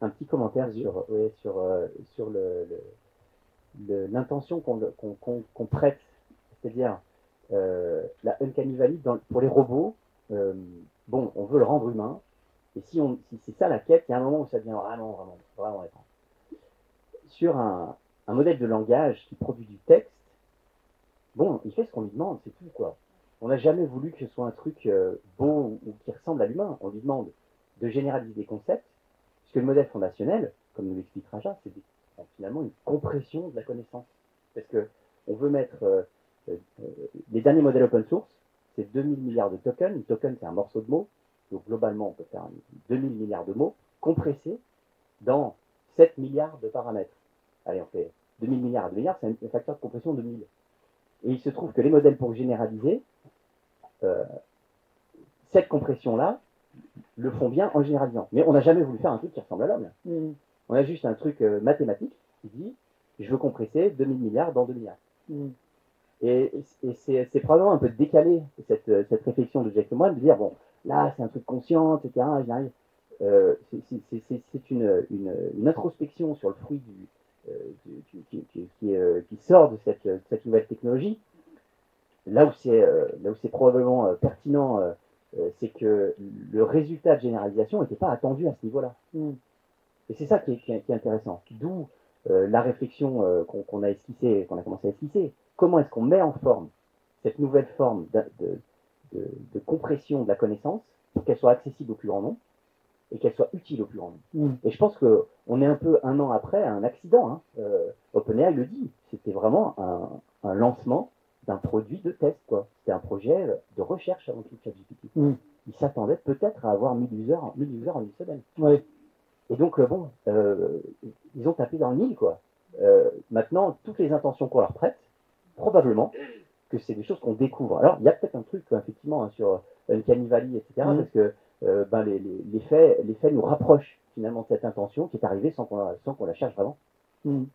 un petit commentaire Vas-y. sur, ouais, sur l'intention qu'on prête, c'est-à-dire la Uncanny Valley pour les robots. euh, bon, on veut le rendre humain, et si c'est ça la quête, il y a un moment où ça devient vraiment, vraiment, vraiment étrange. Sur un modèle de langage qui produit du texte, bon, il fait ce qu'on lui demande, c'est tout, quoi. On n'a jamais voulu que ce soit un truc beau ou qui ressemble à l'humain. On lui demande de généraliser des concepts, puisque le modèle fondationnel, comme nous l'explique Raja, c'est finalement une compression de la connaissance. Parce que on veut mettre euh, les derniers modèles open source, c'est 2000 milliards de tokens. Un token, c'est un morceau de mots. Donc globalement, on peut faire 2000 milliards de mots compressés dans 7 milliards de paramètres. Allez, on fait 2000 milliards à 2 milliards, c'est un facteur de compression de 1000. Et il se trouve que les modèles pour généraliser, euh, cette compression-là, le font bien en généralisant. Mais on n'a jamais voulu faire un truc qui ressemble à l'homme. Mmh. On a juste un truc mathématique qui dit je veux compresser 2000 milliards dans 2 milliards. Mmh. Et c'est probablement un peu décalé cette réflexion de Jack Lemoine de dire bon, là c'est un truc conscient, etc. C'est une introspection sur le fruit qui sort de cette nouvelle technologie. Là où c'est probablement pertinent, c'est que le résultat de généralisation n'était pas attendu à ce niveau-là. Mmh. Et c'est ça qui est intéressant. D'où la réflexion qu'on a esquissée, qu'on a commencé à esquisser. Comment est-ce qu'on met en forme cette nouvelle forme de compression de la connaissance pour qu'elle soit accessible au plus grand nombre et qu'elle soit utile au plus grand nombre. Mmh. Et je pense qu'on est un peu un an après un accident. Hein. OpenAI le dit. C'était vraiment un lancement d'un produit de test. C'était un projet de recherche avant tout ChatGPT. Mmh. Ils s'attendaient peut-être à avoir 1000 users en une semaine. Ouais. Et donc, bon, ils ont tapé dans le mille, quoi. Maintenant, toutes les intentions qu'on leur prête, probablement que c'est des choses qu'on découvre. Alors, il y a peut-être un truc, effectivement, hein, sur Uncanny Valley, etc., Mmh. parce que les faits nous rapprochent finalement de cette intention qui est arrivée sans qu'on la cherche vraiment. Mmh.